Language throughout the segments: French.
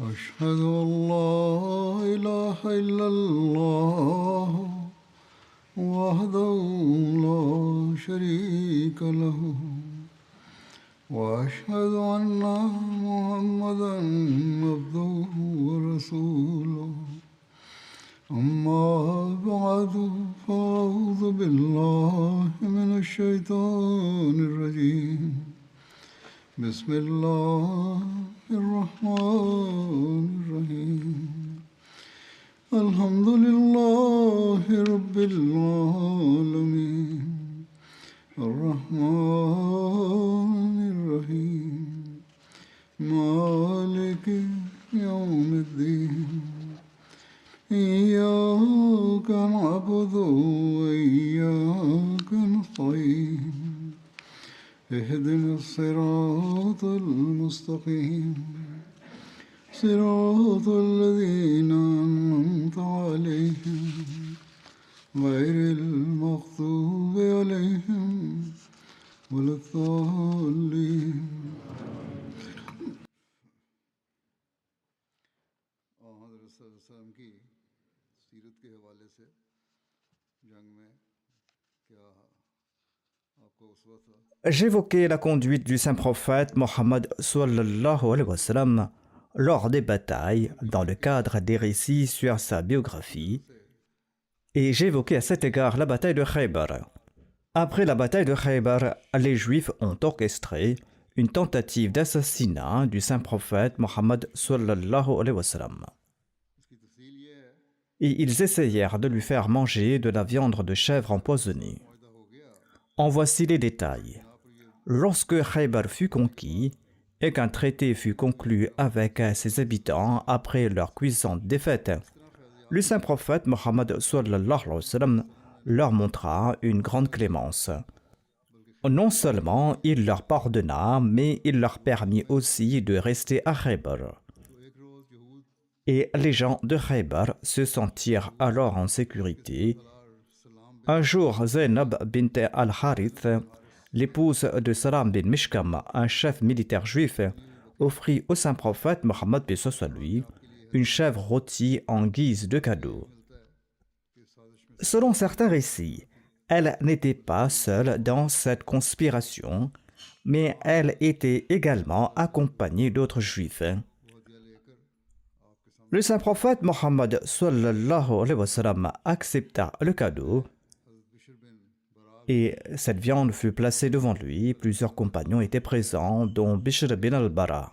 أشهد أن لا إله إلا الله وحده لا شريك له وأشهد أن محمدا عبده ورسوله أما بعد فأعوذ بالله من الشيطان الرجيم بسم الله الرحمن الرحيم الحمد لله رب العالمين الرحمن الرحيم مالك يوم الدين إياك نعبد وإياك نستعين اهدنا الصراط المستقيم صراط الذين أنعمت عليهم غير المغضوب عليهم ولا الضالين J'évoquais la conduite du saint prophète Mohammed sallallahu alayhi wa sallam lors des batailles dans le cadre des récits sur sa biographie et j'évoquais à cet égard la bataille de Khaybar. Après la bataille de Khaybar, les Juifs ont orchestré une tentative d'assassinat du saint prophète Mohammed sallallahu alayhi wa sallam. Et ils essayèrent de lui faire manger de la viande de chèvre empoisonnée. En voici les détails. Lorsque Khaybar fut conquis et qu'un traité fut conclu avec ses habitants après leur cuisante défaite, le saint prophète Mohammed sallallahu alayhi wa sallam leur montra une grande clémence. Non seulement il leur pardonna, mais il leur permit aussi de rester à Khaybar. Et les gens de Khaybar se sentirent alors en sécurité. Un jour, Zainab bint al-Harith, l'épouse de Salam bin Mishkam, un chef militaire juif, offrit au saint prophète Mohammed paix soit sur lui une chèvre rôtie en guise de cadeau. Selon certains récits, elle n'était pas seule dans cette conspiration, mais elle était également accompagnée d'autres juifs. Le saint prophète Mohammed sallallahu alayhi wa sallam accepta le cadeau et cette viande fut placée devant lui. Plusieurs compagnons étaient présents, dont Bishr bin al-Bara.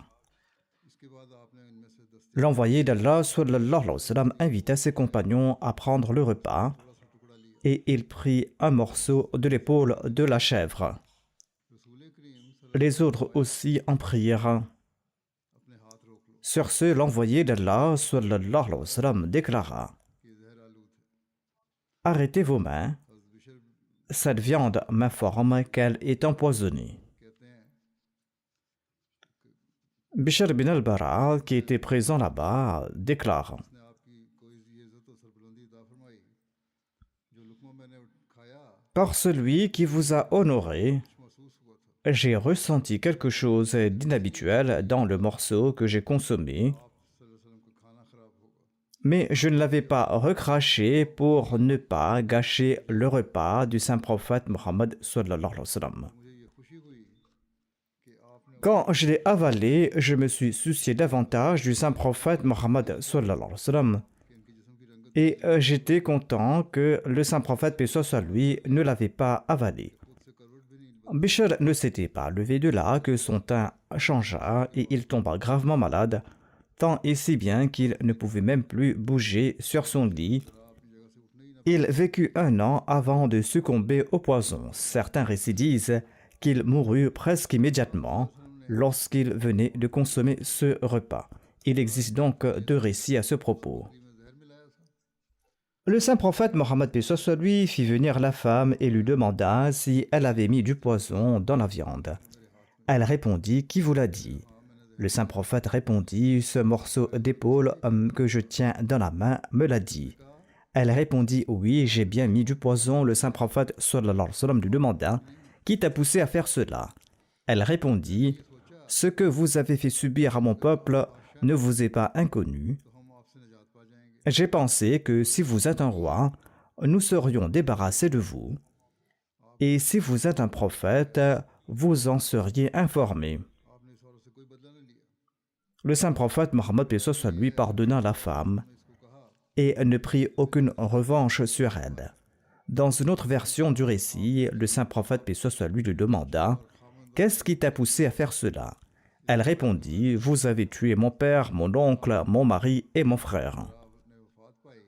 L'envoyé d'Allah sallallahu alayhi wa sallam invita ses compagnons à prendre le repas et il prit un morceau de l'épaule de la chèvre. Les autres aussi en prirent. Sur ce, l'envoyé d'Allah sallallahu alayhi wa sallam déclara: « Arrêtez vos mains. Cette viande m'informe qu'elle est empoisonnée. » Bishr bin al-Bara, qui était présent là-bas, déclare: « Par celui qui vous a honoré, j'ai ressenti quelque chose d'inhabituel dans le morceau que j'ai consommé, mais je ne l'avais pas recraché pour ne pas gâcher le repas du saint prophète Mohammed sallallahu alayhi wa sallam. Quand je l'ai avalé, je me suis soucié davantage du saint prophète Mohammed sallallahu alayhi wa sallam et j'étais content que le saint prophète paix soit sur lui ne l'avait pas avalé. Bishr ne s'était pas levé de là que son teint changea et il tomba gravement malade, tant et si bien qu'il ne pouvait même plus bouger sur son lit. Il vécut 1 an avant de succomber au poison. Certains récits disent qu'il mourut presque immédiatement lorsqu'il venait de consommer ce repas. Il existe donc 2 récits à ce propos. Le saint prophète Mohammed paix soit sur lui fit venir la femme et lui demanda si elle avait mis du poison dans la viande. Elle répondit: « Qui vous l'a dit ?» Le saint prophète répondit: « Ce morceau d'épaule que je tiens dans la main me l'a dit. » Elle répondit: « Oui, j'ai bien mis du poison. » Le saint prophète sallallahu alayhi wa sallam lui demanda: « Qui t'a poussé à faire cela ?» Elle répondit: « Ce que vous avez fait subir à mon peuple, ne vous est pas inconnu. J'ai pensé que si vous êtes un roi, nous serions débarrassés de vous. Et si vous êtes un prophète, vous en seriez informés. Le saint prophète Mohammed paix soit lui pardonna la femme et ne prit aucune revanche sur elle. Dans une autre version du récit, le saint prophète paix soit lui lui demanda « Qu'est-ce qui t'a poussé à faire cela ?» Elle répondit « Vous avez tué mon père, mon oncle, mon mari et mon frère. »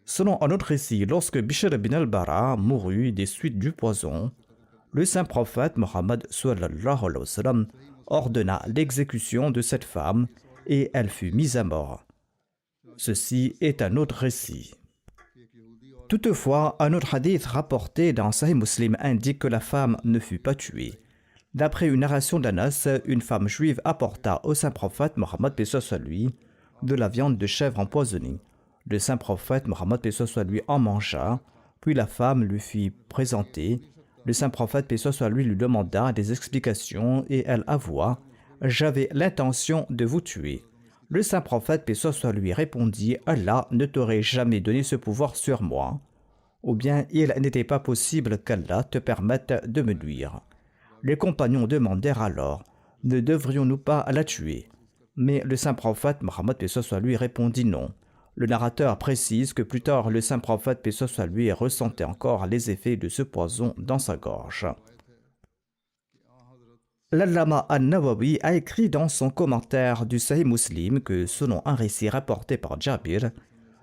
Selon un autre récit, lorsque Bishr ibn al-Bara mourut des suites du poison, le saint prophète Mohammed sallallahu alayhi wa sallam ordonna l'exécution de cette femme et elle fut mise à mort. Ceci est un autre récit. Toutefois, un autre hadith rapporté dans Sahih Muslim indique que la femme ne fut pas tuée. D'après une narration d'Anas, une femme juive apporta au saint prophète Mohammed paix soit lui de la viande de chèvre empoisonnée. Le saint prophète Mohammed paix soit lui en mangea, puis la femme lui fit présenter. Le saint prophète paix soit lui lui demanda des explications et elle avoua « J'avais l'intention de vous tuer ». Le saint prophète paix soit lui répondit « Allah ne t'aurait jamais donné ce pouvoir sur moi » ou bien « Il n'était pas possible qu'Allah te permette de me nuire ». Les compagnons demandèrent alors « Ne devrions-nous pas la tuer ?» Mais le saint prophète Mohammed paix soit lui répondit non. Le narrateur précise que plus tard le saint prophète paix soit lui ressentait encore les effets de ce poison dans sa gorge. L'Allama al-Nawawi a écrit dans son commentaire du Sahih Muslim que selon un récit rapporté par Jabir,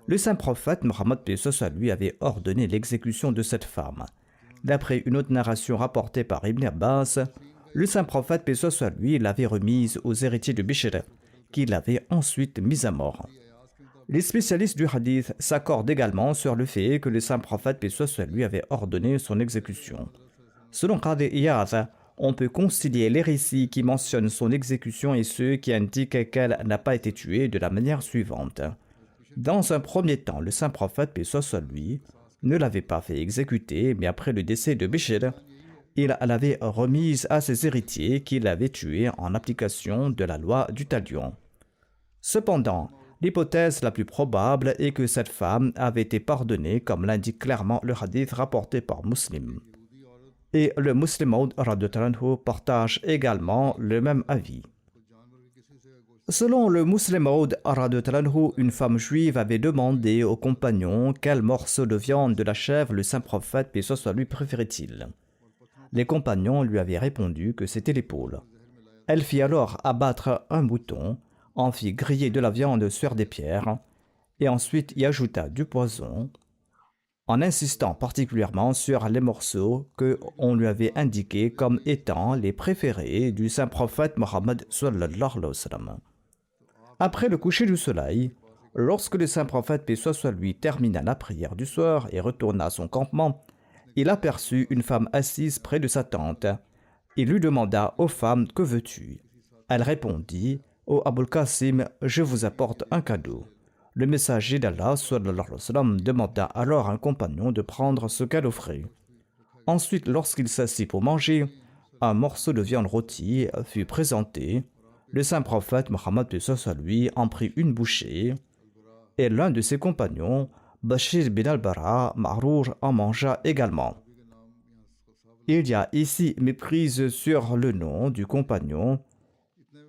le saint prophète Mohammed paix soit lui avait ordonné l'exécution de cette femme. D'après une autre narration rapportée par Ibn Abbas, le saint prophète paix soit lui l'avait remise aux héritiers de Bishr, qui l'avaient ensuite mise à mort. Les spécialistes du hadith s'accordent également sur le fait que le saint prophète paix soit lui avait ordonné son exécution. Selon Qadi Iyad, on peut concilier les récits qui mentionnent son exécution et ceux qui indiquent qu'elle n'a pas été tuée de la manière suivante. Dans un premier temps, le saint prophète paix soit lui ne l'avait pas fait exécuter, mais après le décès de Bishr, il l'avait remise à ses héritiers qui l'avaient tuée en application de la loi du talion. Cependant, l'hypothèse la plus probable est que cette femme avait été pardonnée comme l'indique clairement le hadith rapporté par Muslim. Et le Muslim Maud partage également le même avis. Selon le Muslim Maud, une femme juive avait demandé aux compagnons quel morceau de viande de la chèvre le saint prophète paix soit lui préférait-il. Les compagnons lui avaient répondu que c'était l'épaule. Elle fit alors abattre un mouton, en fit griller de la viande sur des pierres et ensuite y ajouta du poison, en insistant particulièrement sur les morceaux qu'on lui avait indiqués comme étant les préférés du saint prophète Mohammed sallallahu alayhi wa sallam. Après le coucher du soleil, lorsque le saint prophète paix soit lui termina la prière du soir et retourna à son campement, il aperçut une femme assise près de sa tente. Il lui demanda « Ô femme, que veux-tu » Elle répondit « Ô Abul Qasim, je vous apporte un cadeau. » Le messager d'Allah sallallahu alayhi wa sallam demanda alors à un compagnon de prendre ce qu'elle offrait. Ensuite, lorsqu'il s'assit pour manger, un morceau de viande rôtie fut présenté. Le saint prophète Mohammed paix soit lui en prit une bouchée et l'un de ses compagnons, Bashir ibn al-Bara Ma'rour, en mangea également. Il y a ici méprise sur le nom du compagnon.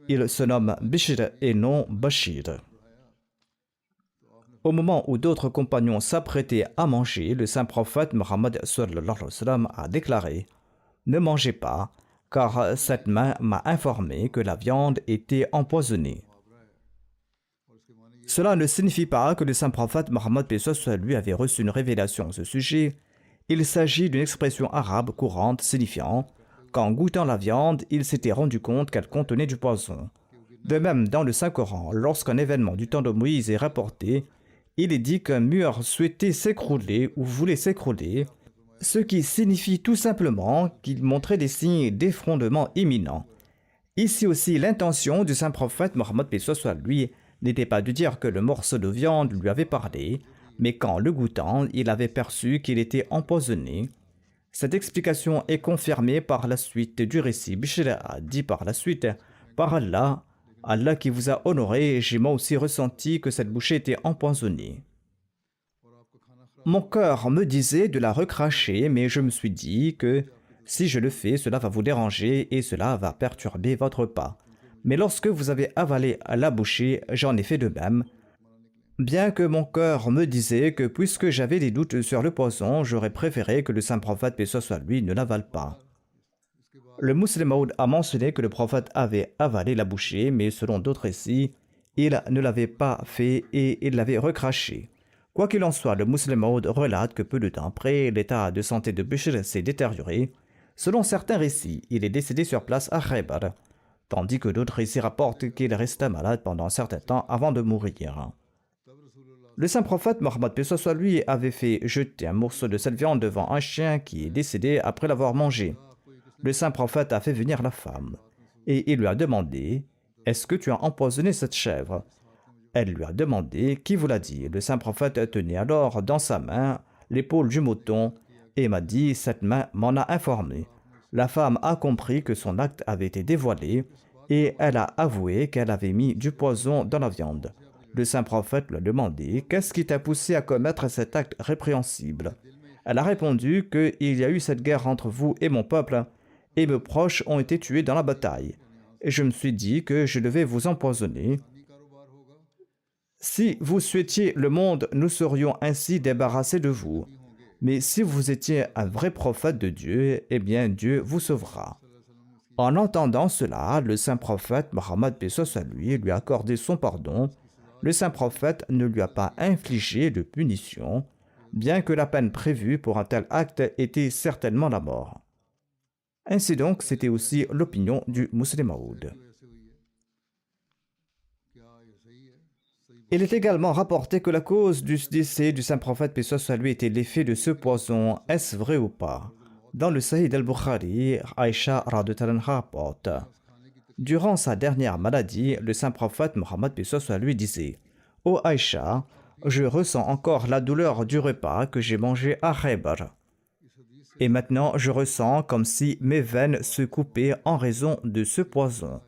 Il se nomme Bishr et non Bashir. Au moment où d'autres compagnons s'apprêtaient à manger, le saint prophète Mohammed sallallahu alayhi wa sallam a déclaré « Ne mangez pas, car cette main m'a informé que la viande était empoisonnée. » Cela ne signifie pas que le saint prophète Mohammed paix soit lui avait reçu une révélation à ce sujet. Il s'agit d'une expression arabe courante signifiant qu'en goûtant la viande, il s'était rendu compte qu'elle contenait du poison. De même, dans le Saint-Coran, lorsqu'un événement du temps de Moïse est rapporté, il est dit qu'un mur souhaitait s'écrouler ou voulait s'écrouler, ce qui signifie tout simplement qu'il montrait des signes d'effondrement imminent. Ici aussi, l'intention du saint prophète Mohammed paix soit lui n'était pas de dire que le morceau de viande lui avait parlé, mais qu'en le goûtant, il avait perçu qu'il était empoisonné. Cette explication est confirmée par la suite du récit. Bishr a dit par la suite « Par Allah, Allah qui vous a honoré, j'ai moi aussi ressenti que cette bouchée était empoisonnée. Mon cœur me disait de la recracher, mais je me suis dit que si je le fais, cela va vous déranger et cela va perturber votre repas. Mais lorsque vous avez avalé la bouchée, j'en ai fait de même. Bien que mon cœur me disait que puisque j'avais des doutes sur le poison, j'aurais préféré que le saint prophète, paix soit sur lui, ne l'avale pas. Le Muslim Maud a mentionné que le prophète avait avalé la bouchée, mais selon d'autres récits, il ne l'avait pas fait et il l'avait recraché. Quoi qu'il en soit, le Muslim Maud relate que peu de temps après, l'état de santé de Bishr s'est détérioré. Selon certains récits, il est décédé sur place à Khaybar, tandis que d'autres récits rapportent qu'il resta malade pendant un certain temps avant de mourir. Le saint prophète Mohammed paix soit lui avait fait jeter un morceau de cette viande devant un chien qui est décédé après l'avoir mangé. Le saint prophète a fait venir la femme et il lui a demandé « Est-ce que tu as empoisonné cette chèvre ?» Elle lui a demandé « Qui vous l'a dit ?» Le saint prophète tenait alors dans sa main l'épaule du mouton et m'a dit « Cette main m'en a informé. » La femme a compris que son acte avait été dévoilé et elle a avoué qu'elle avait mis du poison dans la viande. Le saint prophète lui a demandé « Qu'est-ce qui t'a poussé à commettre cet acte répréhensible ?» Elle a répondu qu'il y a eu cette guerre entre vous et mon peuple et mes proches ont été tués dans la bataille. Et je me suis dit que je devais vous empoisonner. Si vous souhaitiez le monde, nous serions ainsi débarrassés de vous. Mais si vous étiez un vrai prophète de Dieu, eh bien Dieu vous sauvera. En entendant cela, le saint prophète Mohammed paix soit sur lui a accordé son pardon. Le saint prophète ne lui a pas infligé de punition, bien que la peine prévue pour un tel acte était certainement la mort. Ainsi donc, c'était aussi l'opinion du Muslim Maud. Il est également rapporté que la cause du décès du saint prophète paix soit sur lui était l'effet de ce poison. Est-ce vrai ou pas? Dans le Sahih al-Bukhari, Aïcha rapporte: durant sa dernière maladie, le saint prophète Mohammed paix soit sur lui disait: Ô Aïcha, je ressens encore la douleur du repas que j'ai mangé à Khaybar. Et maintenant, je ressens comme si mes veines se coupaient en raison de ce poison.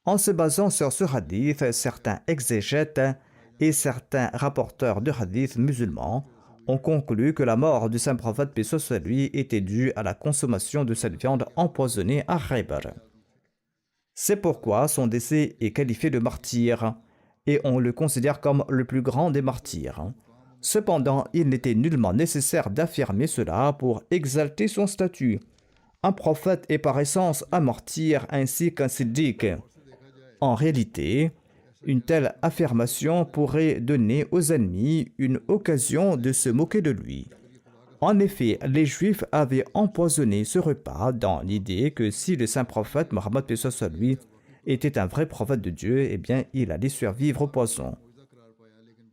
En se basant sur ce hadith, certains exégètes et certains rapporteurs de hadith musulmans ont conclu que la mort du saint prophète paix soit sur lui était due à la consommation de cette viande empoisonnée à Khaybar. C'est pourquoi son décès est qualifié de martyr et on le considère comme le plus grand des martyrs. Cependant, il n'était nullement nécessaire d'affirmer cela pour exalter son statut. Un prophète est par essence un martyr ainsi qu'un siddiq. En réalité, une telle affirmation pourrait donner aux ennemis une occasion de se moquer de lui. En effet, les Juifs avaient empoisonné ce repas dans l'idée que si le saint prophète Mohammed paix soit sur lui était un vrai prophète de Dieu, eh bien, il allait survivre au poison.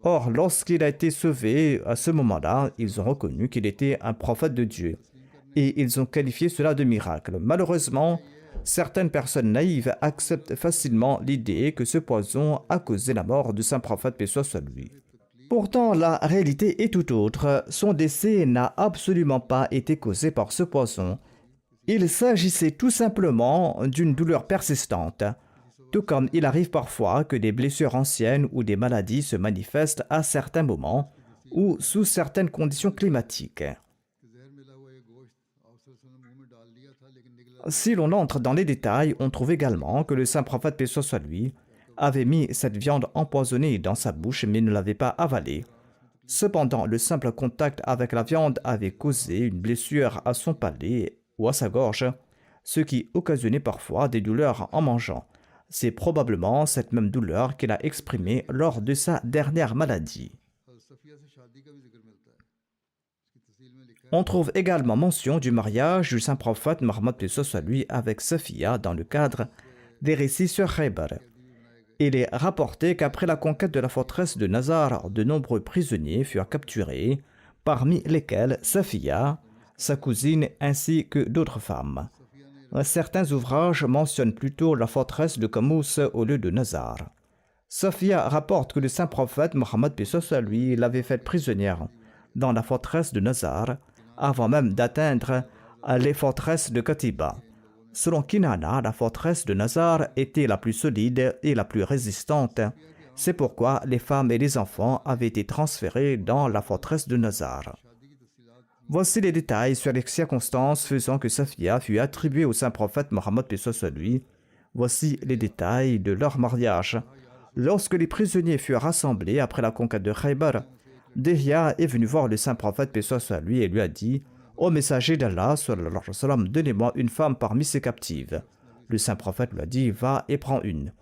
Or, lorsqu'il a été sauvé, à ce moment-là, ils ont reconnu qu'il était un prophète de Dieu. Et ils ont qualifié cela de miracle. Malheureusement, certaines personnes naïves acceptent facilement l'idée que ce poison a causé la mort du saint prophète paix soit sur lui. Pourtant, la réalité est tout autre. Son décès n'a absolument pas été causé par ce poison. Il s'agissait tout simplement d'une douleur persistante. Tout comme il arrive parfois que des blessures anciennes ou des maladies se manifestent à certains moments ou sous certaines conditions climatiques. Si l'on entre dans les détails, on trouve également que le saint prophète paix soit sur lui avait mis cette viande empoisonnée dans sa bouche mais ne l'avait pas avalée. Cependant, le simple contact avec la viande avait causé une blessure à son palais ou à sa gorge, ce qui occasionnait parfois des douleurs en mangeant. C'est probablement cette même douleur qu'il a exprimée lors de sa dernière maladie. On trouve également mention du mariage du saint prophète Mohammed paix soit sur lui avec Safiya dans le cadre des récits sur Khaybar. Il est rapporté qu'après la conquête de la forteresse de Nazar, de nombreux prisonniers furent capturés, parmi lesquels Safiya, sa cousine ainsi que d'autres femmes. Certains ouvrages mentionnent plutôt la forteresse de Kamous au lieu de Nazar. Safiya rapporte que le saint prophète Mohammed paix soit sur lui l'avait faite prisonnière dans la forteresse de Nazar avant même d'atteindre les forteresses de Katiba. Selon Kinana, la forteresse de Nazar était la plus solide et la plus résistante. C'est pourquoi les femmes et les enfants avaient été transférés dans la forteresse de Nazar. Voici les détails sur les circonstances faisant que Safiya fut attribuée au saint prophète Mohammed paix soit sur lui. Voici les détails de leur mariage. Lorsque les prisonniers furent rassemblés après la conquête de Khaybar, Dihya est venu voir le saint prophète paix soit sur lui et lui a dit: Ô messager d'Allah, donnez-moi une femme parmi ses captives. Le saint prophète lui a dit: Va et prends une.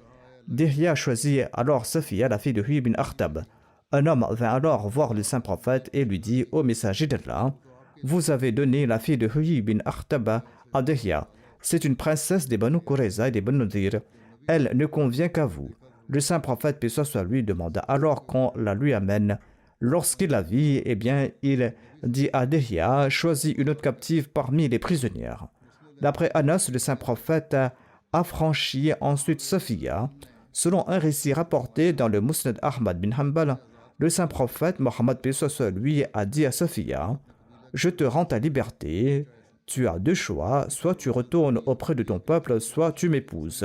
Dihya choisit alors Safiya, la fille de Huyy bin Akhtab. Un homme vint alors voir le saint prophète et lui dit: Ô messager d'Allah, vous avez donné la fille de Huyy bin Akhtab à Dihya. C'est une princesse des Banu Qurayza et des Banu Nadir. Elle ne convient qu'à vous. Le saint prophète, paix soit sur lui, demanda alors qu'on la lui amène. Lorsqu'il la vit, il dit à Dihya: Choisis une autre captive parmi les prisonnières. D'après Anas, le saint prophète a franchi ensuite Safiya. Selon un récit rapporté dans le Musnad Ahmad bin Hanbal, le saint prophète Mohammed paix soit sur lui a dit à Safiya: Je te rends ta liberté. Tu as deux choix, soit tu retournes auprès de ton peuple, soit tu m'épouses.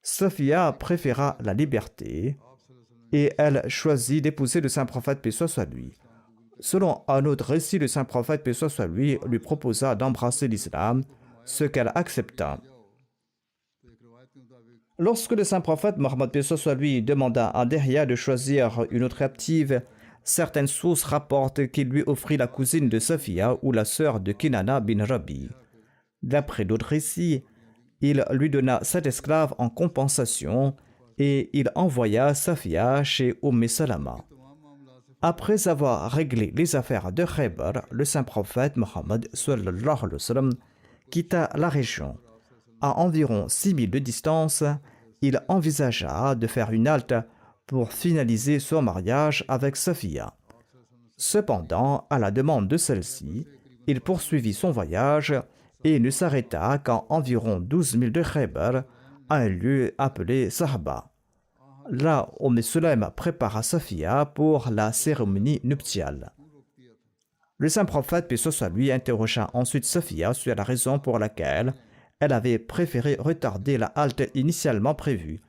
Safiya préféra la liberté et elle choisit d'épouser le saint prophète paix soit sur lui. Selon un autre récit, le saint prophète paix soit sur lui proposa d'embrasser l'islam, ce qu'elle accepta. Lorsque le saint prophète Mohammed paix soit sur lui demanda à Dihya de choisir une autre captive, certaines sources rapportent qu'il lui offrit la cousine de Safiya ou la sœur de Kinana bin Rabi. D'après d'autres récits, il lui donna 7 esclaves en compensation et il envoya Safiya chez Salama. Après avoir réglé les affaires de Khaybar, le saint prophète Mohammed sallallahu alayhi wa sallam quitta la région. À environ 6 milles de distance, il envisagea de faire une halte pour finaliser son mariage avec Safiya. Cependant, à la demande de celle-ci, il poursuivit son voyage et ne s'arrêta qu'à environ 12 milles de Khaybar, à un lieu appelé Sahaba. Là, Sulaim prépara Safiya pour la cérémonie nuptiale. Le saint prophète, paix soit sur lui, interrogea ensuite Safiya sur la raison pour laquelle elle avait préféré retarder la halte initialement prévue.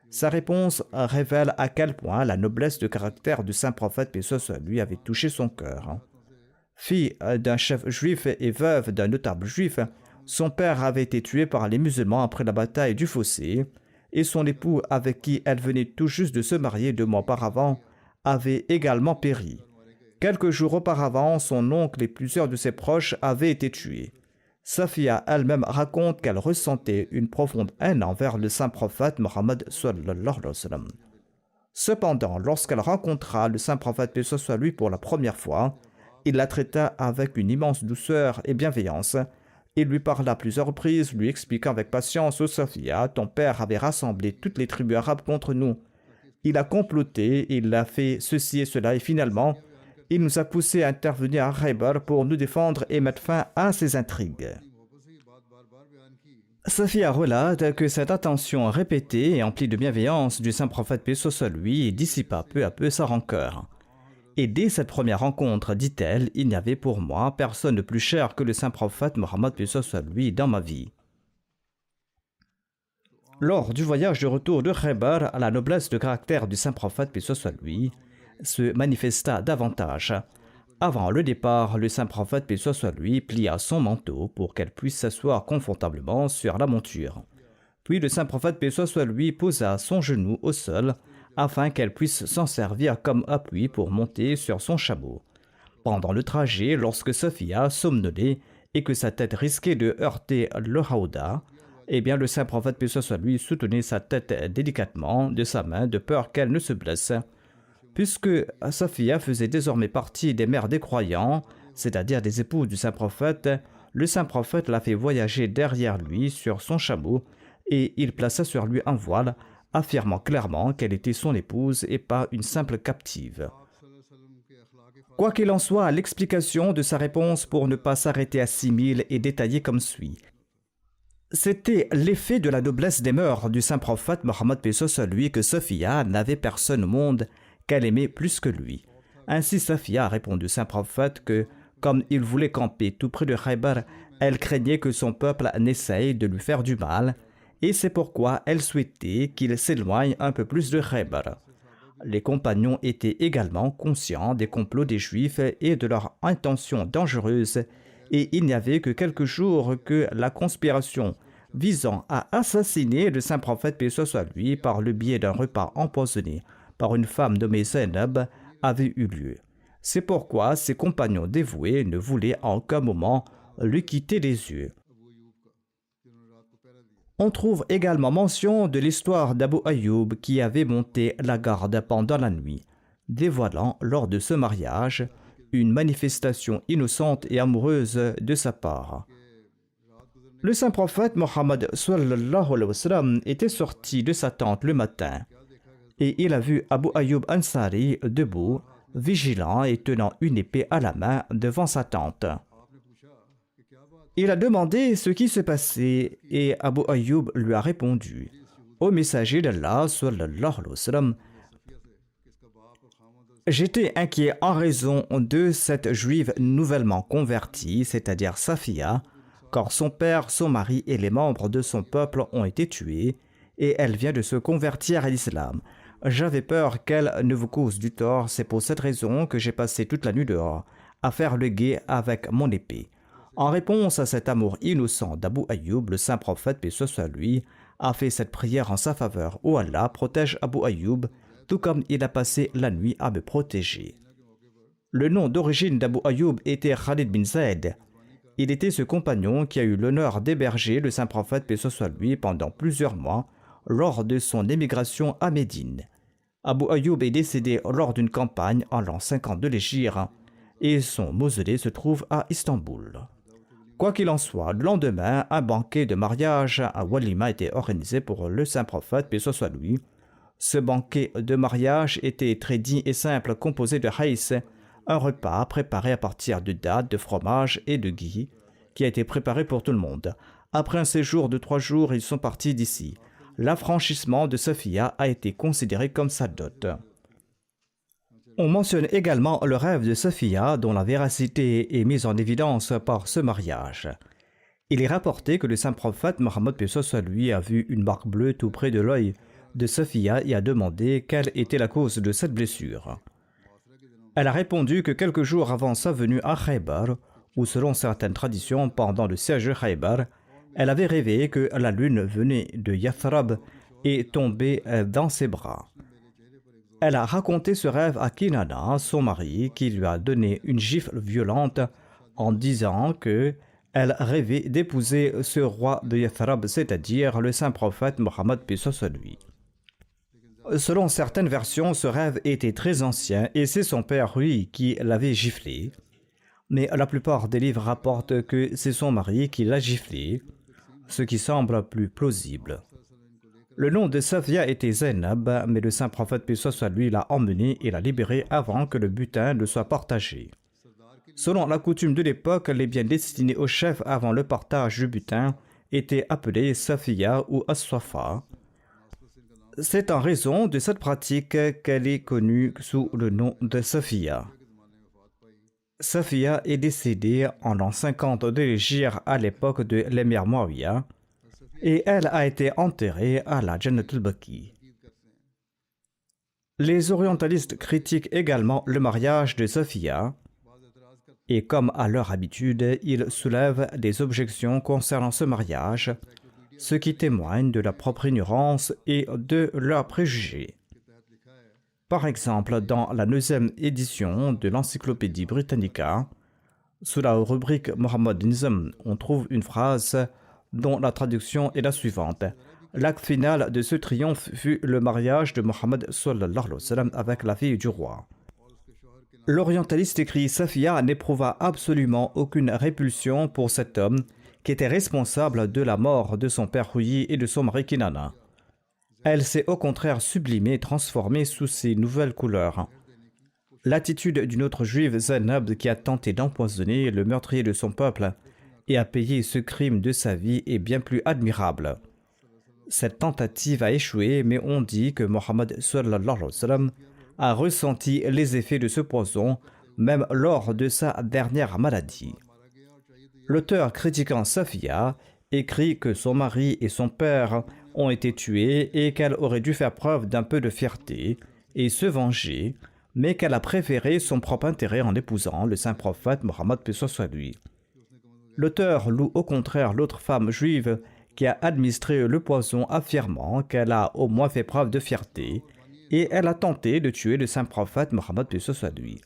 Sa réponse révèle à quel point la noblesse de caractère du saint prophète, paix soit sur lui, avait touché son cœur. Fille d'un chef juif et veuve d'un notable juif, son père avait été tué par les musulmans après la bataille du Fossé, et son époux, avec qui elle venait tout juste de se marier 2 mois auparavant, avait également péri. Quelques jours auparavant, son oncle et plusieurs de ses proches avaient été tués. Safiya elle-même raconte qu'elle ressentait une profonde haine envers le saint prophète Mohammed sallallahu alayhi wa sallam. Cependant, lorsqu'elle rencontra le saint prophète paix soit lui pour la première fois, il la traita avec une immense douceur et bienveillance. Il lui parla à plusieurs reprises, lui expliquant avec patience: Ô Safiya, ton père avait rassemblé toutes les tribus arabes contre nous. Il a comploté, il a fait ceci et cela, et finalement, il nous a poussés à intervenir à Khaybar pour nous défendre et mettre fin à ces intrigues. Safiya relate que cette attention répétée et emplie de bienveillance du saint prophète paix soit sur lui dissipa peu à peu sa rancœur. Et dès cette première rencontre, dit-elle, il n'y avait pour moi personne de plus cher que le saint prophète Mohammed paix soit sur lui dans ma vie. Lors du voyage de retour de Khaybar, la noblesse de caractère du saint prophète paix soit sur lui se manifesta davantage. Avant le départ, le saint prophète paix soit sur lui plia son manteau pour qu'elle puisse s'asseoir confortablement sur la monture. Puis le saint prophète paix soit sur lui posa son genou au sol afin qu'elle puisse s'en servir comme appui pour monter sur son chameau. Pendant le trajet, lorsque Safiya somnolait et que sa tête risquait de heurter le hauda, le saint prophète paix soit sur lui soutenait sa tête délicatement de sa main de peur qu'elle ne se blesse. Puisque Safiya faisait désormais partie des mères des croyants, c'est-à-dire des épouses du saint prophète, le saint prophète l'a fait voyager derrière lui sur son chameau et il plaça sur lui un voile, affirmant clairement qu'elle était son épouse et pas une simple captive. Quoi qu'il en soit, l'explication de sa réponse pour ne pas s'arrêter à 6000 est détaillée comme suit. C'était l'effet de la noblesse des mœurs du saint prophète Mohammed paix soit sur lui que Safiya n'avait personne au monde qu'elle aimait plus que lui. Ainsi Safiya a répondu au saint prophète que, comme il voulait camper tout près de Khaybar, Elle craignait que son peuple n'essaye de lui faire du mal, et c'est pourquoi elle souhaitait qu'il s'éloigne un peu plus de Khaybar. Les compagnons étaient également conscients des complots des Juifs et de leurs intentions dangereuses, et il n'y avait que quelques jours que la conspiration visant à assassiner le saint prophète paix soit lui par le biais d'un repas empoisonné par une femme nommée Zainab avait eu lieu. C'est pourquoi ses compagnons dévoués ne voulaient à aucun moment lui quitter les yeux. On trouve également mention de l'histoire d'Abu Ayyub qui avait monté la garde pendant la nuit, dévoilant lors de ce mariage une manifestation innocente et amoureuse de sa part. Le saint prophète Mohammed sallallahu alayhi wa sallam était sorti de sa tente le matin et il a vu Abu Ayyub Ansari debout, vigilant et tenant une épée à la main devant sa tente. Il a demandé ce qui se passait et Abu Ayyub lui a répondu: Ô messager d'Allah sallallahu alayhi wa sallam, j'étais inquiet en raison de cette juive nouvellement convertie, c'est-à-dire Safiya, car son père, son mari et les membres de son peuple ont été tués et elle vient de se convertir à l'islam. J'avais peur qu'elle ne vous cause du tort, c'est pour cette raison que j'ai passé toute la nuit dehors à faire le guet avec mon épée. En réponse à cet amour innocent d'Abu Ayyub, le saint prophète, paix soit lui, a fait cette prière en sa faveur. Ô Allah, protège Abu Ayyub, tout comme il a passé la nuit à me protéger. Le nom d'origine d'Abu Ayyub était Khalid bin Zayd. Il était ce compagnon qui a eu l'honneur d'héberger le saint prophète, paix soit lui, pendant plusieurs mois lors de son émigration à Médine. Abu Ayyub est décédé lors d'une campagne en l'an 50 de l'Hégire et son mausolée se trouve à Istanbul. Quoi qu'il en soit, le lendemain, un banquet de mariage à Walima était organisé pour le saint prophète, paix soit lui. Ce banquet de mariage était très digne et simple, composé de haïs, un repas préparé à partir de dattes, de fromage et de ghee, qui a été préparé pour tout le monde. Après un séjour de 3 jours, ils sont partis d'ici. L'affranchissement de Safiya a été considéré comme sa dot. On mentionne également le rêve de Safiya, dont la véracité est mise en évidence par ce mariage. Il est rapporté que le saint prophète Mohammed paix soit lui a vu une marque bleue tout près de l'œil de Safiya et a demandé quelle était la cause de cette blessure. Elle a répondu que quelques jours avant sa venue à Khaybar, ou selon certaines traditions pendant le siège de Khaybar, elle avait rêvé que la lune venait de Yathrab et tombait dans ses bras. Elle a raconté ce rêve à Kinana, son mari, qui lui a donné une gifle violente en disant que elle rêvait d'épouser ce roi de Yathrab, c'est-à-dire le saint prophète Mohammed paix soit lui. Selon certaines versions, ce rêve était très ancien et c'est son père, lui, qui l'avait giflé. Mais la plupart des livres rapportent que c'est son mari qui l'a giflé, ce qui semble plus plausible. Le nom de Safiya était Zainab, mais le saint prophète paix soit lui l'a emmené et l'a libéré avant que le butin ne soit partagé. Selon la coutume de l'époque, les biens destinés au chef avant le partage du butin étaient appelés Safiya ou As-Safa. C'est en raison de cette pratique qu'elle est connue sous le nom de Safiya. Safiya est décédée en l'an 50 de l'Hégire à l'époque de l'émir Muawiyah et elle a été enterrée à la Jannatul Baqi. Les orientalistes critiquent également le mariage de Safiya et comme à leur habitude, ils soulèvent des objections concernant ce mariage, ce qui témoigne de leur propre ignorance et de leurs préjugés. Par exemple, dans la 9e édition de l'Encyclopédie Britannica, sous la rubrique Mohammed Nizam, on trouve une phrase dont la traduction est la suivante. L'acte final de ce triomphe fut le mariage de Mohammed sallallahu alayhi wa sallam avec la fille du roi. L'orientaliste écrit: Safiya n'éprouva absolument aucune répulsion pour cet homme qui était responsable de la mort de son père Huyi et de son mari Kinana. Elle s'est au contraire sublimée, transformée sous ses nouvelles couleurs. L'attitude d'une autre juive, Zainab, qui a tenté d'empoisonner le meurtrier de son peuple et a payé ce crime de sa vie, est bien plus admirable. Cette tentative a échoué, mais on dit que Mohammed sallallahu alayhi wa sallam a ressenti les effets de ce poison, même lors de sa dernière maladie. L'auteur critiquant Safiya écrit que son mari et son père ont été tués et qu'elle aurait dû faire preuve d'un peu de fierté et se venger, mais qu'elle a préféré son propre intérêt en épousant le saint prophète Mohammed paix soit lui. L'auteur loue au contraire l'autre femme juive qui a administré le poison, affirmant qu'elle a au moins fait preuve de fierté et elle a tenté de tuer le saint prophète Mohammed paix soit lui.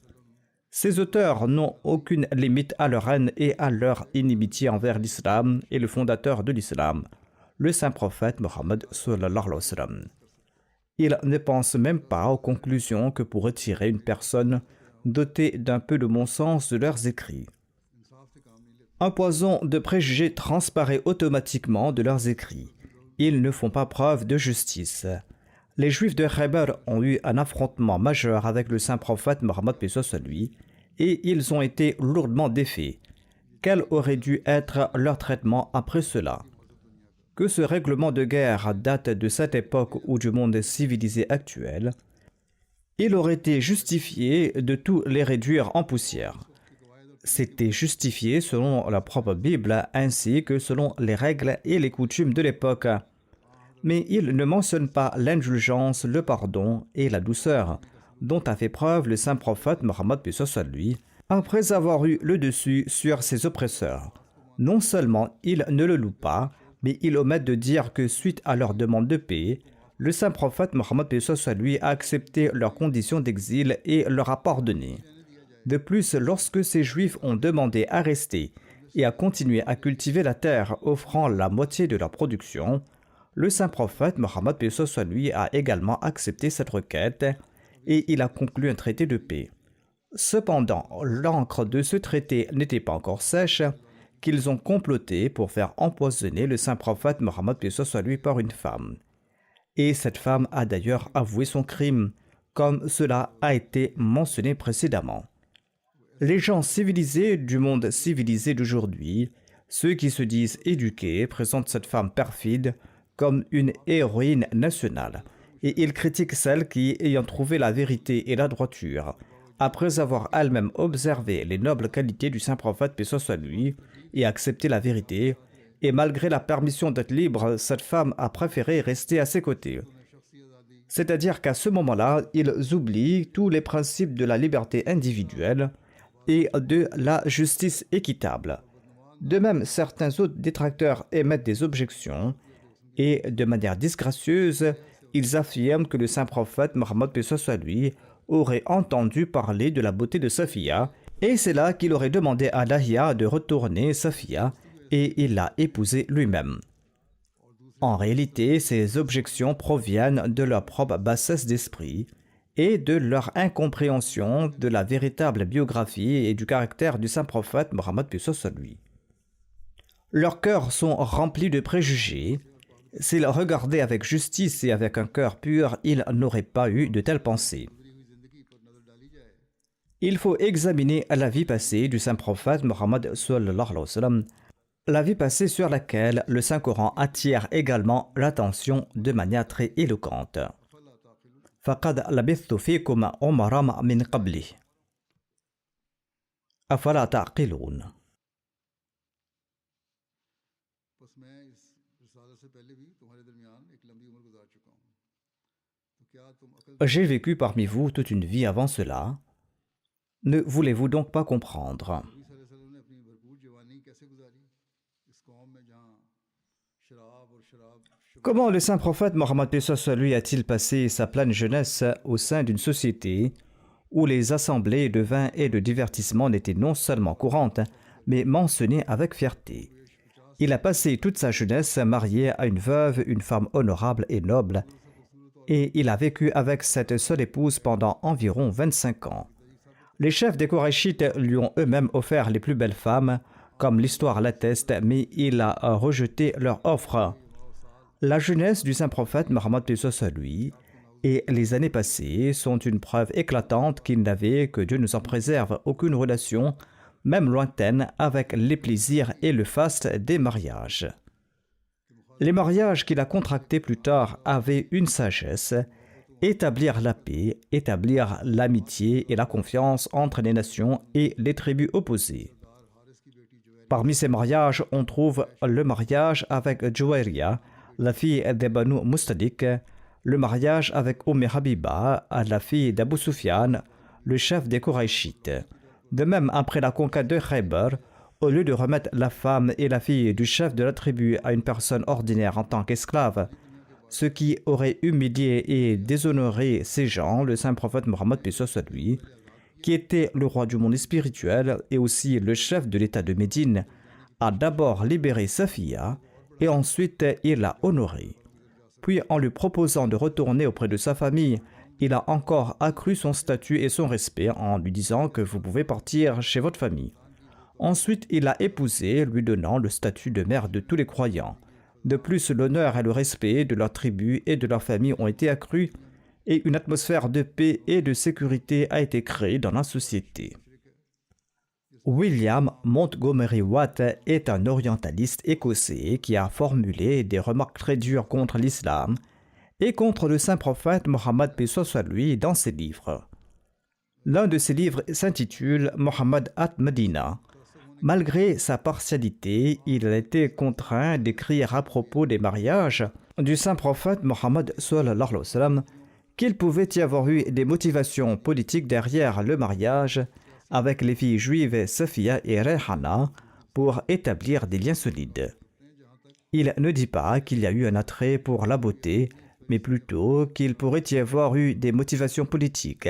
Ces auteurs n'ont aucune limite à leur haine et à leur inimitié envers l'islam et le fondateur de l'islam, le saint prophète Mohammed sallallahu alayhi wa sallam. Ils ne pensent même pas aux conclusions que pourrait tirer une personne dotée d'un peu de bon sens de leurs écrits. Un poison de préjugés transparaît automatiquement de leurs écrits. Ils ne font pas preuve de justice. Les Juifs de Khaybar ont eu un affrontement majeur avec le saint prophète Mohammed paix soit lui, et ils ont été lourdement défaits. Quel aurait dû être leur traitement après cela? Que ce règlement de guerre date de cette époque ou du monde civilisé actuel, il aurait été justifié de tout les réduire en poussière. C'était justifié selon la propre Bible ainsi que selon les règles et les coutumes de l'époque. Mais il ne mentionne pas l'indulgence, le pardon et la douceur dont a fait preuve le saint prophète Mohammed paix soit lui, après avoir eu le dessus sur ses oppresseurs. Non seulement il ne le loue pas, mais il omet de dire que suite à leur demande de paix, le saint prophète Mohammed paix soit lui a accepté leurs conditions d'exil et leur a pardonné. De plus, lorsque ces Juifs ont demandé à rester et à continuer à cultiver la terre, offrant la moitié de leur production, le saint prophète Mohammed paix soit lui a également accepté cette requête et il a conclu un traité de paix. Cependant, l'encre de ce traité n'était pas encore sèche qu'ils ont comploté pour faire empoisonner le saint prophète Mohammed paix soit lui par une femme. Et cette femme a d'ailleurs avoué son crime, comme cela a été mentionné précédemment. Les gens civilisés du monde civilisé d'aujourd'hui, ceux qui se disent éduqués, présentent cette femme perfide comme une héroïne nationale, et ils critiquent celle qui, ayant trouvé la vérité et la droiture, après avoir elle-même observé les nobles qualités du saint prophète paix soit lui, et accepté la vérité, et malgré la permission d'être libre, cette femme a préféré rester à ses côtés. C'est-à-dire qu'à ce moment-là, ils oublient tous les principes de la liberté individuelle et de la justice équitable. De même, certains autres détracteurs émettent des objections et, de manière disgracieuse, ils affirment que le saint prophète Mohammed paix soit lui aurait entendu parler de la beauté de Safiya et c'est là qu'il aurait demandé à Dahia de retourner Safiya et il l'a épousée lui-même. En réalité, ces objections proviennent de leur propre bassesse d'esprit et de leur incompréhension de la véritable biographie et du caractère du saint prophète Mohammed paix soit lui. Leurs cœurs sont remplis de préjugés. S'ils regardaient avec justice et avec un cœur pur, ils n'auraient pas eu de telles pensées. Il faut examiner la vie passée du saint prophète Mohammed sallallahu alayhi wa sallam, la vie passée sur laquelle le Saint-Coran attire également l'attention de manière très éloquente. فَقَدْ لَبِثْتُ فِيكُمْ عُمَرًا مِنْ قَبْلِهِ أَفَلَا تَعْقِلُونَ. J'ai vécu parmi vous toute une vie avant cela. Ne voulez-vous donc pas comprendre? Comment le saint prophète Mohammed paix soit lui a-t-il passé sa pleine jeunesse au sein d'une société où les assemblées de vin et de divertissement n'étaient non seulement courantes, mais mentionnées avec fierté? Il a passé toute sa jeunesse marié à une veuve, une femme honorable et noble, et il a vécu avec cette seule épouse pendant environ 25 ans. Les chefs des Korachites lui ont eux-mêmes offert les plus belles femmes, comme l'histoire l'atteste, mais il a rejeté leur offre. La jeunesse du saint prophète Mohammed paix soit lui et les années passées sont une preuve éclatante qu'il n'avait, que Dieu nous en préserve, aucune relation, même lointaine, avec les plaisirs et le faste des mariages. Les mariages qu'il a contractés plus tard avaient une sagesse: établir la paix, établir l'amitié et la confiance entre les nations et les tribus opposées. Parmi ces mariages, on trouve le mariage avec Juwayriya, la fille de Banu Mustalik, le mariage avec Habiba, la fille d'Abu Sufyan, le chef des Qurayshites. De même, après la conquête de Khaybar, au lieu de remettre la femme et la fille du chef de la tribu à une personne ordinaire en tant qu'esclave, ce qui aurait humilié et déshonoré ces gens, le saint prophète Mohammed lui, qui était le roi du monde spirituel et aussi le chef de l'état de Médine, a d'abord libéré Safiya et ensuite il l'a honorée. Puis, en lui proposant de retourner auprès de sa famille, il a encore accru son statut et son respect en lui disant que vous pouvez partir chez votre famille. Ensuite, il l'a épousée, lui donnant le statut de mère de tous les croyants. De plus, l'honneur et le respect de leur tribu et de leur famille ont été accrus et une atmosphère de paix et de sécurité a été créée dans la société. William Montgomery Watt est un orientaliste écossais qui a formulé des remarques très dures contre l'islam et contre le saint prophète Mohammed paix soit lui dans ses livres. L'un de ses livres s'intitule Mohammed at Medina. Malgré sa partialité, il a été contraint d'écrire à propos des mariages du saint prophète Mohammed sallallahu alayhi wa sallam qu'il pouvait y avoir eu des motivations politiques derrière le mariage avec les filles juives Safiya et Rayhana pour établir des liens solides. Il ne dit pas qu'il y a eu un attrait pour la beauté, mais plutôt qu'il pourrait y avoir eu des motivations politiques.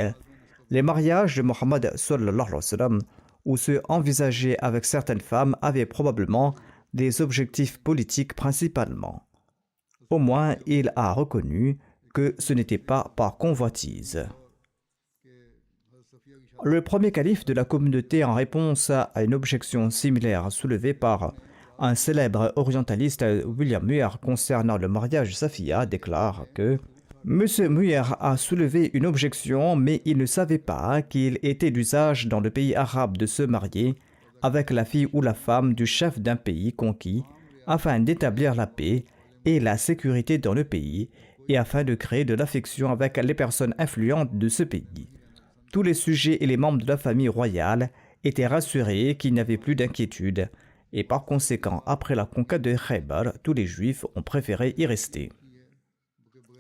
Les mariages de Mohammed sallallahu alayhi wa sallam ou ceux envisagés avec certaines femmes avaient probablement des objectifs politiques principalement. Au moins, il a reconnu que ce n'était pas par convoitise. Le premier calife de la communauté, en réponse à une objection similaire soulevée par un célèbre orientaliste, William Muir, concernant le mariage de Safiya, déclare que M. Muir a soulevé une objection, mais il ne savait pas qu'il était d'usage dans le pays arabe de se marier avec la fille ou la femme du chef d'un pays conquis afin d'établir la paix et la sécurité dans le pays et afin de créer de l'affection avec les personnes influentes de ce pays. Tous les sujets et les membres de la famille royale étaient rassurés qu'il n'y avait plus d'inquiétude et par conséquent, après la conquête de Khaybar, tous les Juifs ont préféré y rester.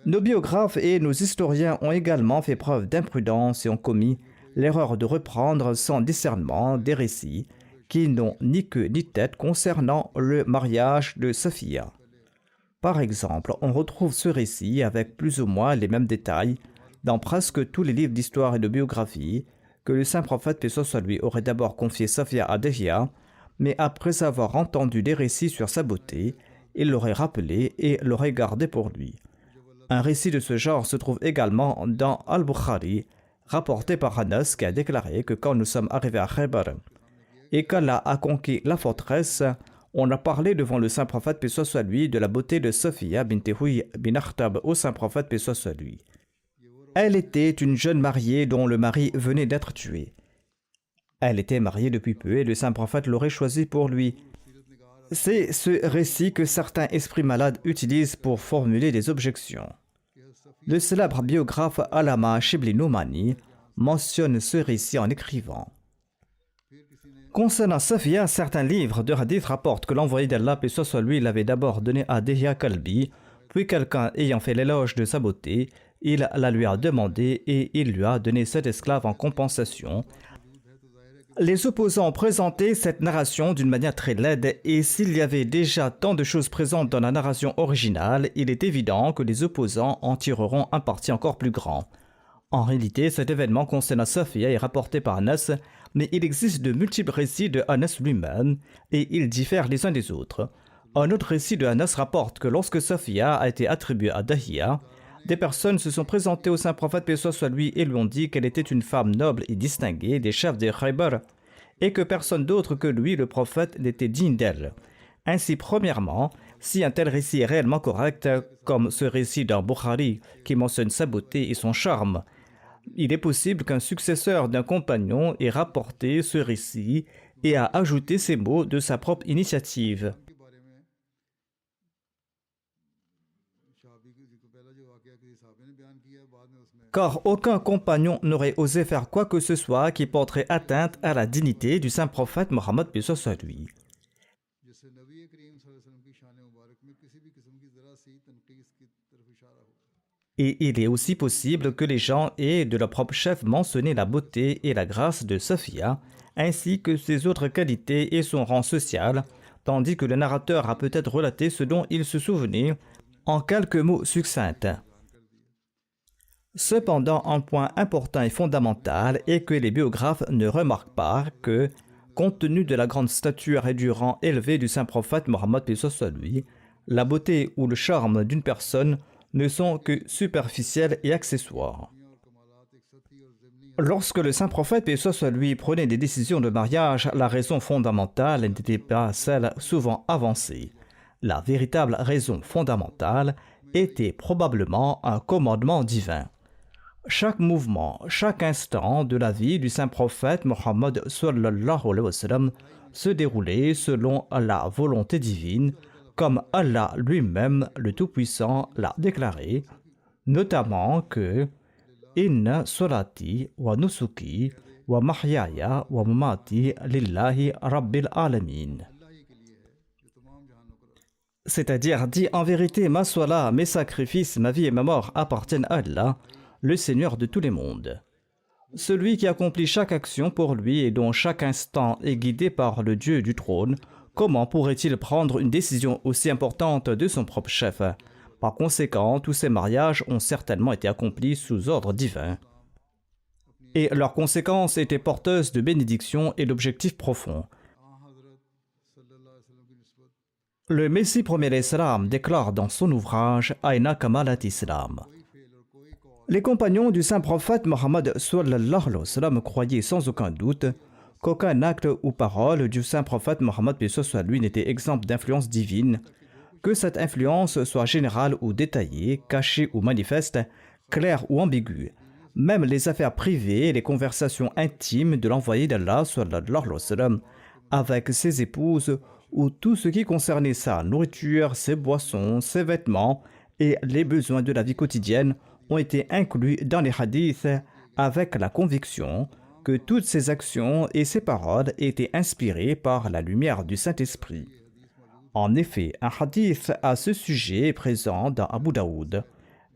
Nos biographes et nos historiens ont également fait preuve d'imprudence et ont commis l'erreur de reprendre sans discernement des récits qui n'ont ni queue ni tête concernant le mariage de Safiya. Par exemple, on retrouve ce récit avec plus ou moins les mêmes détails dans presque tous les livres d'histoire et de biographie que le saint prophète paix soit lui aurait d'abord confié Safiya à Dihya, mais après avoir entendu des récits sur sa beauté, il l'aurait rappelé et l'aurait gardé pour lui. Un récit de ce genre se trouve également dans Al-Bukhari, rapporté par Anas qui a déclaré que quand nous sommes arrivés à Khaybar et qu'Allah a conquis la forteresse, on a parlé devant le saint prophète paix soit lui de la beauté de Safiya bint Huy bin Akhtab au saint prophète paix soit lui. Elle était une jeune mariée dont le mari venait d'être tué. Elle était mariée depuis peu et le saint prophète l'aurait choisie pour lui. C'est ce récit que certains esprits malades utilisent pour formuler des objections. Le célèbre biographe Allama Shibli Noumani mentionne ce récit en écrivant: concernant Safiya, certains livres de hadith rapportent que l'envoyé d'Allah, paix soit lui, l'avait d'abord donné à Dihya Kalbi, puis quelqu'un ayant fait l'éloge de sa beauté, il la lui a demandé et il lui a donné cet esclave en compensation. Les opposants ont présenté cette narration d'une manière très laide et s'il y avait déjà tant de choses présentes dans la narration originale, il est évident que les opposants en tireront un parti encore plus grand. En réalité, cet événement concernant Safiya est rapporté par Anas, mais il existe de multiples récits de Anas lui-même et ils diffèrent les uns des autres. Un autre récit de Anas rapporte que lorsque Safiya a été attribuée à Dahya, des personnes se sont présentées au saint prophète paix soit lui et lui ont dit qu'elle était une femme noble et distinguée des chefs de Khaybar et que personne d'autre que lui, le prophète, n'était digne d'elle. Ainsi, premièrement, si un tel récit est réellement correct, comme ce récit dans Bukhari qui mentionne sa beauté et son charme, il est possible qu'un successeur d'un compagnon ait rapporté ce récit et a ajouté ces mots de sa propre initiative. Car aucun compagnon n'aurait osé faire quoi que ce soit qui porterait atteinte à la dignité du saint prophète Mohammed paix soit lui. Et il est aussi possible que les gens aient de leur propre chef mentionné la beauté et la grâce de Safia, ainsi que ses autres qualités et son rang social, tandis que le narrateur a peut-être relaté ce dont il se souvenait en quelques mots succincts. Cependant, un point important et fondamental est que les biographes ne remarquent pas que, compte tenu de la grande stature et du rang élevé du saint prophète Mohammed paix soit lui, la beauté ou le charme d'une personne ne sont que superficiels et accessoires. Lorsque le saint prophète paix soit lui prenait des décisions de mariage, la raison fondamentale n'était pas celle souvent avancée. La véritable raison fondamentale était probablement un commandement divin. Chaque mouvement, chaque instant de la vie du saint prophète Mohammed sallallahu alayhi wa sallam se déroulait selon la volonté divine, comme Allah lui-même, le Tout-Puissant, l'a déclaré, notamment que Inna solati wa nusuki wa mahyaya wa mamati lillahi rabbil alamin. C'est-à-dire, dit en vérité, ma sola, mes sacrifices, ma vie et ma mort appartiennent à Allah, le Seigneur de tous les mondes. Celui qui accomplit chaque action pour lui et dont chaque instant est guidé par le Dieu du trône, comment pourrait-il prendre une décision aussi importante de son propre chef? Par conséquent, tous ces mariages ont certainement été accomplis sous ordre divin. Et leurs conséquences étaient porteuses de bénédiction et d'objectifs profonds. Le Messie premier l'Islam déclare dans son ouvrage Aina Kamalat Islam. Les compagnons du saint prophète Mohammed sallallahu alayhi wa sallam croyaient sans aucun doute qu'aucun acte ou parole du saint prophète Mohammed paix soit lui n'était exempt d'influence divine, que cette influence soit générale ou détaillée, cachée ou manifeste, claire ou ambiguë. Même les affaires privées et les conversations intimes de l'envoyé d'Allah sallallahu alayhi wa sallam avec ses épouses ou tout ce qui concernait sa nourriture, ses boissons, ses vêtements et les besoins de la vie quotidienne ont été inclus dans les hadiths avec la conviction que toutes ces actions et ces paroles étaient inspirées par la lumière du Saint-Esprit. En effet, un hadith à ce sujet est présent dans Abu Daoud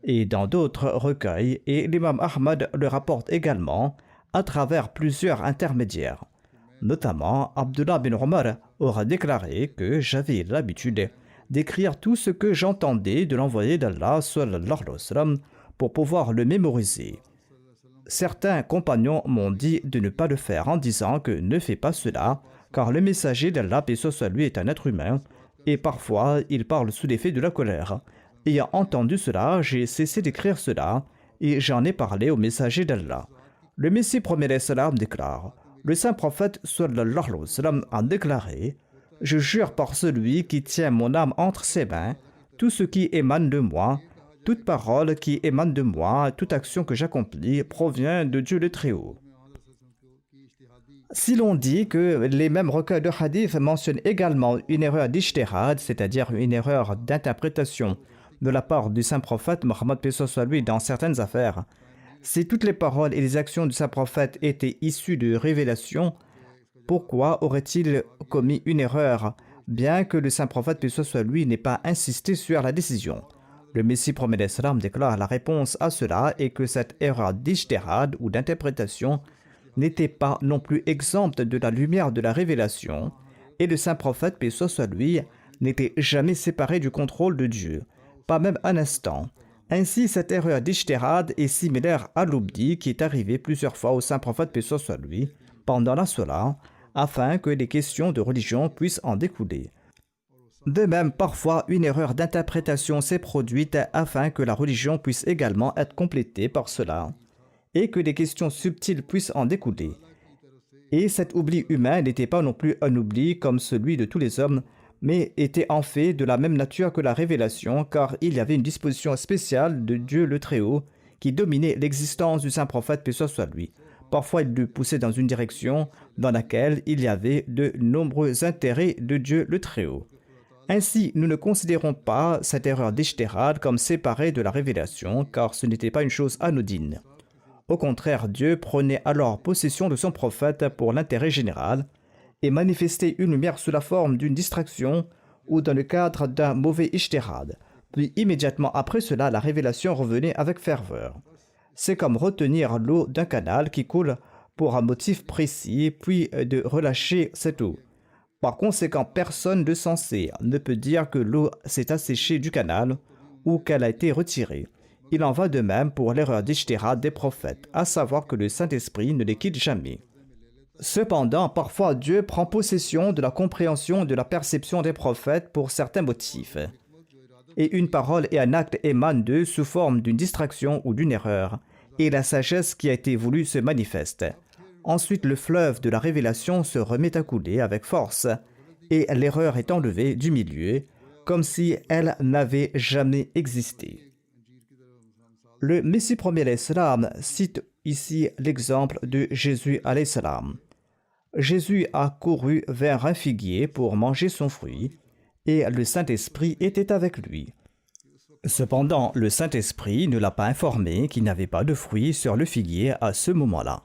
et dans d'autres recueils et l'imam Ahmad le rapporte également à travers plusieurs intermédiaires. Notamment, Abdullah bin Omar aura déclaré que j'avais l'habitude d'écrire tout ce que j'entendais de l'envoyé d'Allah sallallahu alayhi wa sallam pour pouvoir le mémoriser. Certains compagnons m'ont dit de ne pas le faire en disant que ne fais pas cela, car le messager d'Allah, paix soit lui, est un être humain, et parfois il parle sous l'effet de la colère. Ayant entendu cela, j'ai cessé d'écrire cela, et j'en ai parlé au messager d'Allah. Le Messie premier l'Islam déclare, le saint prophète sallallahu alayhi wa sallam a déclaré, je jure par celui qui tient mon âme entre ses mains, tout ce qui émane de moi, toute parole qui émane de moi, toute action que j'accomplis provient de Dieu le Très-Haut. Si l'on dit que les mêmes recueils de hadith mentionnent également une erreur d'ijtihad, c'est-à-dire une erreur d'interprétation de la part du saint prophète Mohammed paix soit lui dans certaines affaires, si toutes les paroles et les actions du saint prophète étaient issues de révélation, pourquoi aurait-il commis une erreur, bien que le saint prophète paix soit lui n'ait pas insisté sur la décision? Le Messie premier l'Islam déclare la réponse à cela est que cette erreur d'ijtihad ou d'interprétation n'était pas non plus exempte de la lumière de la révélation et le saint prophète paix soit lui n'était jamais séparé du contrôle de Dieu, pas même un instant. Ainsi, cette erreur d'ijtihad est similaire à l'oubli qui est arrivé plusieurs fois au saint prophète paix soit lui pendant la Salat, afin que les questions de religion puissent en découler. De même, parfois, une erreur d'interprétation s'est produite afin que la religion puisse également être complétée par cela et que des questions subtiles puissent en découler. Et cet oubli humain n'était pas non plus un oubli comme celui de tous les hommes, mais était en fait de la même nature que la révélation, car il y avait une disposition spéciale de Dieu le Très-Haut qui dominait l'existence du saint prophète paix soit lui. Parfois, il le poussait dans une direction dans laquelle il y avait de nombreux intérêts de Dieu le Très-Haut. Ainsi, nous ne considérons pas cette erreur d'ijtihad comme séparée de la révélation, car ce n'était pas une chose anodine. Au contraire, Dieu prenait alors possession de son prophète pour l'intérêt général et manifestait une lumière sous la forme d'une distraction ou dans le cadre d'un mauvais ijtihad. Puis immédiatement après cela, la révélation revenait avec ferveur. C'est comme retenir l'eau d'un canal qui coule pour un motif précis, puis de relâcher cette eau. Par conséquent, personne de sensé ne peut dire que l'eau s'est asséchée du canal ou qu'elle a été retirée. Il en va de même pour l'erreur d'ijtihad des prophètes, à savoir que le Saint-Esprit ne les quitte jamais. Cependant, parfois Dieu prend possession de la compréhension et de la perception des prophètes pour certains motifs. Et une parole et un acte émanent d'eux sous forme d'une distraction ou d'une erreur, et la sagesse qui a été voulue se manifeste. Ensuite, le fleuve de la révélation se remet à couler avec force, et l'erreur est enlevée du milieu, comme si elle n'avait jamais existé. Le Messie premier l'Islam cite ici l'exemple de Jésus alayhi salam. Jésus a couru vers un figuier pour manger son fruit, et le Saint-Esprit était avec lui. Cependant, le Saint-Esprit ne l'a pas informé qu'il n'avait pas de fruits sur le figuier à ce moment-là.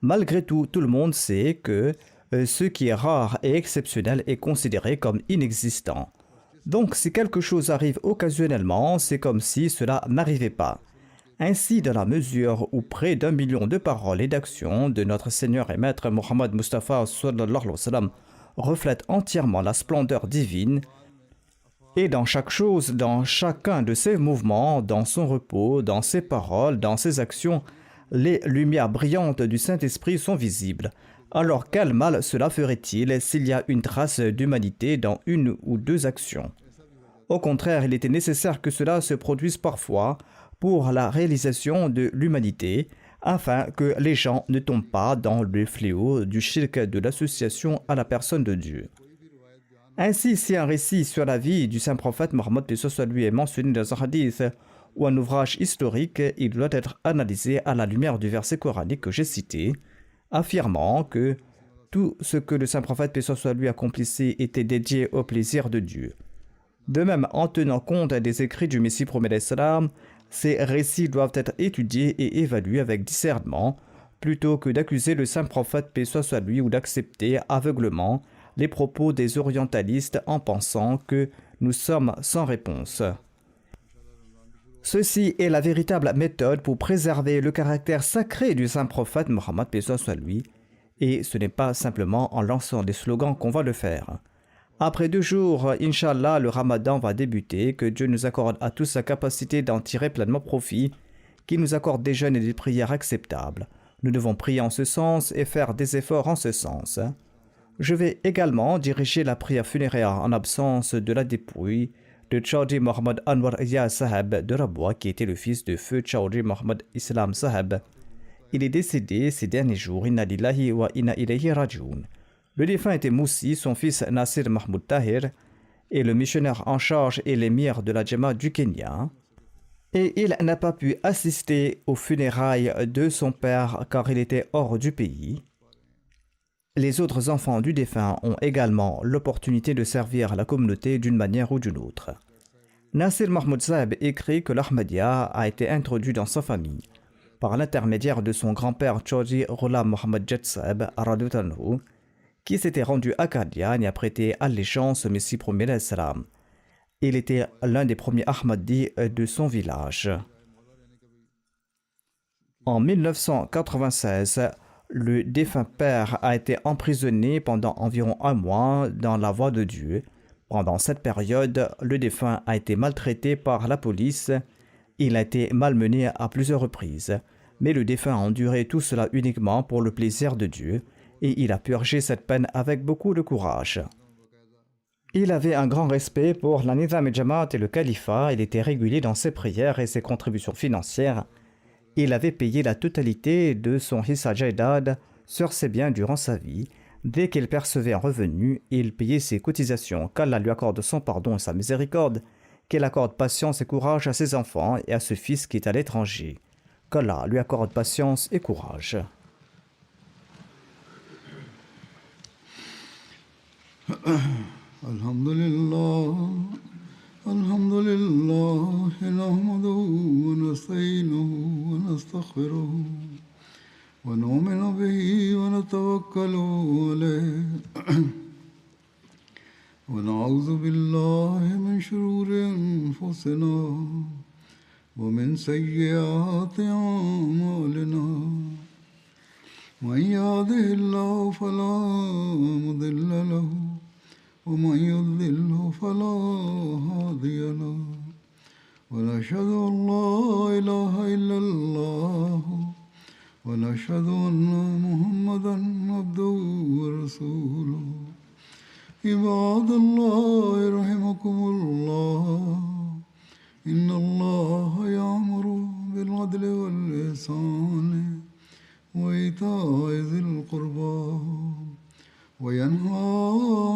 Malgré tout, tout le monde sait que ce qui est rare et exceptionnel est considéré comme inexistant. Donc, si quelque chose arrive occasionnellement, c'est comme si cela n'arrivait pas. Ainsi, dans la mesure où près d'1 million de paroles et d'actions de notre Seigneur et Maître Mohammed Mustafa sallallahu alayhi wa sallam reflètent entièrement la splendeur divine, et dans chaque chose, dans chacun de ses mouvements, dans son repos, dans ses paroles, dans ses actions, les lumières brillantes du Saint-Esprit sont visibles. Alors quel mal cela ferait-il s'il y a une trace d'humanité dans une ou deux actions? Au contraire, il était nécessaire que cela se produise parfois pour la réalisation de l'humanité, afin que les gens ne tombent pas dans le fléau du shirk de l'association à la personne de Dieu. Ainsi, si un récit sur la vie du saint prophète Mohammed lui est mentionné dans un hadith ou un ouvrage historique, il doit être analysé à la lumière du verset coranique que j'ai cité, affirmant que tout ce que le saint prophète lui accomplissait était dédié au plaisir de Dieu. De même, en tenant compte des écrits du Messie premier l'Islam, ces récits doivent être étudiés et évalués avec discernement, plutôt que d'accuser le saint prophète paix soit lui ou d'accepter aveuglement les propos des orientalistes en pensant que nous sommes sans réponse. Ceci est la véritable méthode pour préserver le caractère sacré du saint prophète Mohammed paix soit lui, et ce n'est pas simplement en lançant des slogans qu'on va le faire. Après 2 jours, Inch'Allah, le Ramadan va débuter, que Dieu nous accorde à tous la capacité d'en tirer pleinement profit, qu'il nous accorde des jeûnes et des prières acceptables. Nous devons prier en ce sens et faire des efforts en ce sens. Je vais également diriger la prière funéraire en absence de la dépouille de Chaudhry Mohammed Anwar Iyaz Saheb de Rabwa, qui était le fils de feu Chaudhry Mohammed Islam Saheb. Il est décédé ces derniers jours, inna lillahi wa inna ilayhi rajiun. Le défunt était Moussi, son fils Nasir Mahmoud Tahir, et le missionnaire en charge et l'émir de la Jama du Kenya. Et il n'a pas pu assister aux funérailles de son père car il était hors du pays. Les autres enfants du défunt ont également l'opportunité de servir la communauté d'une manière ou d'une autre. Nasir Mahmoud Saheb écrit que l'Ahmadiyya a été introduit dans sa famille par l'intermédiaire de son grand-père Chaudhry Ghulam Mohammed Jet Saheb Radoutanhu, qui s'était rendu à Qadian et a prêté allégeance au Messie premier l'Islam. Il était l'un des premiers Ahmadis de son village. En 1996, le défunt père a été emprisonné pendant environ 1 mois dans la voie de Dieu. Pendant cette période, le défunt a été maltraité par la police. Il a été malmené à plusieurs reprises. Mais le défunt a enduré tout cela uniquement pour le plaisir de Dieu, et il a purgé cette peine avec beaucoup de courage. Il avait un grand respect pour la Nizam al-Jamaat et le califat. Il était régulier dans ses prières et ses contributions financières. Il avait payé la totalité de son Hissa Jaidad sur ses biens durant sa vie. Dès qu'il percevait un revenu, il payait ses cotisations. Qu'Allah lui accorde son pardon et sa miséricorde. Qu'il accorde patience et courage à ses enfants et à ce fils qui est à l'étranger. Qu'Allah lui accorde patience et courage. Alhamdulillah, alhamdulillah, nahmaduhu wa nasta'inuhu wa nastaghfiruhu wa nu'minu bihi wa natawakkalu alayhi ونعوذ بالله من شرور أنفسنا ومن سيئات أعمالنا من يهده الله فلا مضل له ومن يضلل فلا هادي له ونشهد أن لا إله إلا الله ونشهد أن محمدا عبده ورسوله عباد الله رحمكم الله إن الله يأمر بالعدل والإحسان وإيتاء ذي القربى وينهى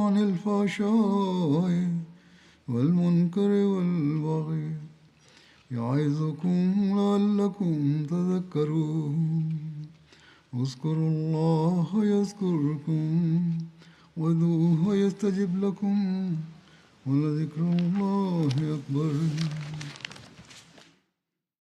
عن الفحشاء والمنكر والبغي يعظكم لعلكم تذكرون اذكروا الله يذكركم وادعوه يستجب لكم ولذكر الله أكبر